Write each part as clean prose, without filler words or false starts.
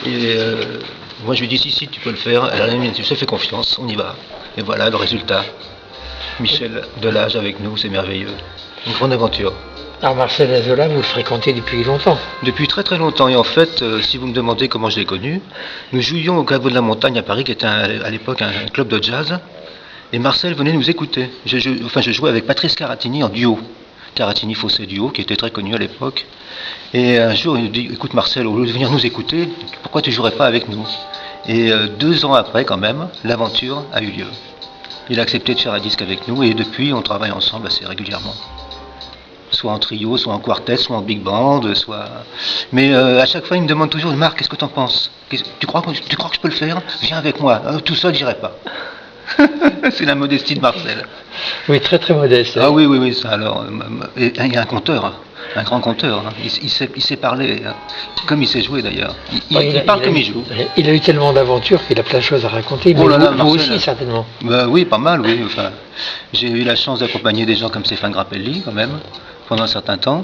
Et moi je lui dis si tu peux le faire. Elle a dit tu sais, fais confiance, on y va. Et voilà le résultat. Michel Delage avec nous, c'est merveilleux. Une grande aventure. Alors Marcel Azola, vous le fréquentez depuis longtemps? Depuis très très longtemps. Et en fait, si vous me demandez comment je l'ai connu, nous jouions au Caveau de la Montagne à Paris, qui était à l'époque un club de jazz. Et Marcel venait nous écouter. Je jouais avec Patrice Caratini en duo. Caratini-Fossé duo, qui était très connu à l'époque. Et un jour, il nous dit, écoute Marcel, au lieu de venir nous écouter, pourquoi tu ne jouerais pas avec nous? Et 2 ans après, quand même, l'aventure a eu lieu. Il a accepté de faire un disque avec nous, et depuis, on travaille ensemble assez régulièrement. Soit en trio, soit en quartet, soit en big band, soit... Mais à chaque fois, il me demande toujours, Marc, qu'est-ce que t'en penses? Tu crois que je peux le faire? Viens avec moi. Tout seul, j'irai pas. C'est la modestie de Marcel. Oui, très très modeste. Ah oui, ça alors. Il y a un conteur, un grand conteur. Il sait parler, comme il sait jouer d'ailleurs. Il parle comme il joue. Il a eu tellement d'aventures qu'il a plein de choses à raconter. Mais vous aussi, certainement. Oui, pas mal, oui. Enfin, j'ai eu la chance d'accompagner des gens comme Stéphane Grappelli, quand même, pendant un certain temps.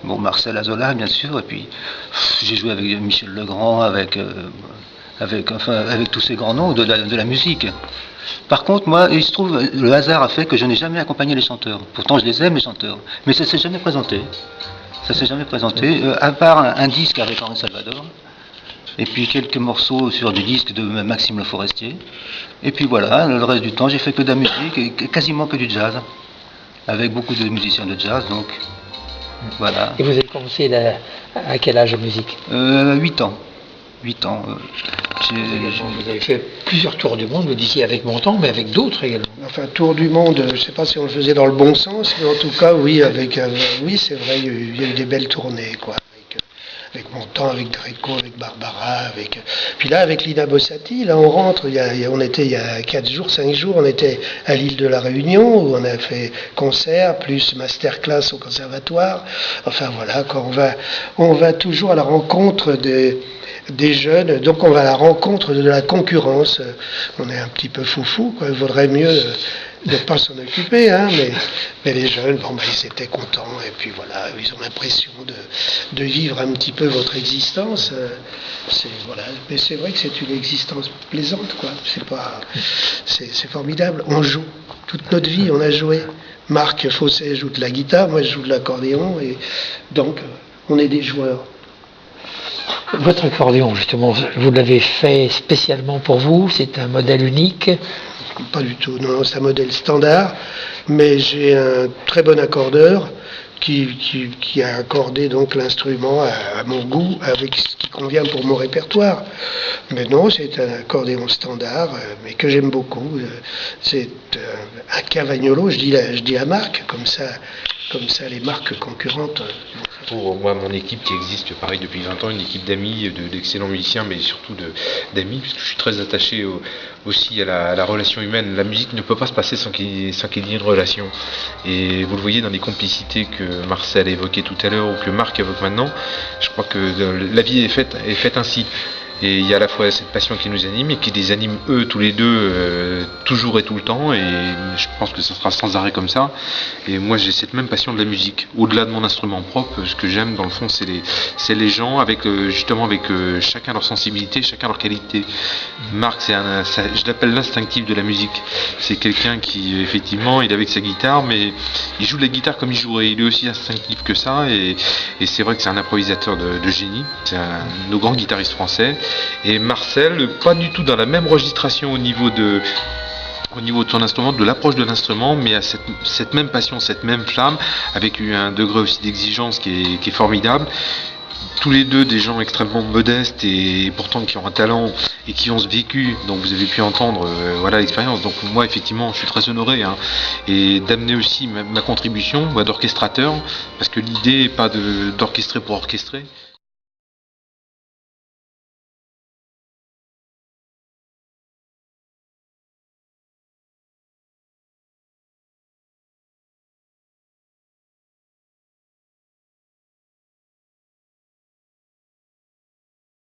Bon, Marcel Azola, bien sûr. Et puis, j'ai joué avec Michel Legrand, avec tous ces grands noms de la musique. Par contre, moi, il se trouve, le hasard a fait que je n'ai jamais accompagné les chanteurs. Pourtant, je les aime, les chanteurs. Mais ça ne s'est jamais présenté. À part un disque avec Henri Salvador, et puis quelques morceaux sur du disque de Maxime Le Forestier. Et puis voilà, le reste du temps, j'ai fait que de la musique, et quasiment que du jazz, avec beaucoup de musiciens de jazz, donc voilà. Et vous avez commencé à quel âge la musique? 8 ans. 8 ans. Vous avez fait plusieurs tours du monde, vous disiez avec Montand, mais avec d'autres également. Enfin, tour du monde, je ne sais pas si on le faisait dans le bon sens, mais en tout cas, oui, oui, c'est vrai, il y a eu des belles tournées, quoi. Avec Montand, avec Gréco, avec Barbara, puis là, avec Lina Bossati, là, on rentre, on était il y a 4 jours, 5 jours, on était à l'île de la Réunion, où on a fait concert, plus masterclass au conservatoire. Enfin, voilà, quand on va toujours à la rencontre des jeunes, donc on va à la rencontre de la concurrence. On est un petit peu foufou, quoi. Il vaudrait mieux ne pas s'en occuper, hein, mais les jeunes, ils étaient contents, et puis voilà, ils ont l'impression de vivre un petit peu votre existence. Voilà. Mais c'est vrai que c'est une existence plaisante, quoi. C'est formidable. On joue toute notre vie, on a joué. Marc Fossé joue de la guitare, moi je joue de l'accordéon, et donc on est des joueurs. Votre accordéon, justement, vous l'avez fait spécialement pour vous? C'est un modèle unique? Pas du tout, non, c'est un modèle standard, mais j'ai un très bon accordeur qui a accordé donc l'instrument à mon goût, avec ce qui convient pour mon répertoire. Mais non, c'est un accordéon standard, mais que j'aime beaucoup. C'est un Cavagnolo, je dis la marque, comme ça les marques concurrentes. Pour moi, mon équipe qui existe pareil depuis 20 ans, une équipe d'amis, d'excellents musiciens, mais surtout d'amis, parce que je suis très attaché aussi à la relation humaine. La musique ne peut pas se passer sans qu'il y ait une relation. Et vous le voyez dans les complicités que Marcel a évoquées tout à l'heure, ou que Marc évoque maintenant, je crois que la vie est faite ainsi. Et il y a à la fois cette passion qui nous anime et qui les anime eux tous les deux toujours et tout le temps, et je pense que ce sera sans arrêt comme ça. Et moi j'ai cette même passion de la musique, au-delà de mon instrument propre. Ce que j'aime dans le fond c'est les gens avec chacun leur sensibilité, chacun leur qualité. Marc je l'appelle l'instinctif de la musique. C'est quelqu'un qui effectivement il est avec sa guitare, mais il joue de la guitare comme il jouerait. Il est aussi instinctif que ça, et c'est vrai que c'est un improvisateur de génie. C'est un de nos grands guitaristes français. Et Marcel, pas du tout dans la même registration au niveau de son instrument, de l'approche de l'instrument, mais à cette même passion, cette même flamme, avec un degré aussi d'exigence qui est formidable. Tous les deux des gens extrêmement modestes et pourtant qui ont un talent et qui ont ce vécu, donc vous avez pu entendre l'expérience. Donc moi effectivement je suis très honoré, hein, et d'amener aussi ma contribution d'orchestrateur, parce que l'idée n'est pas d'orchestrer pour orchestrer.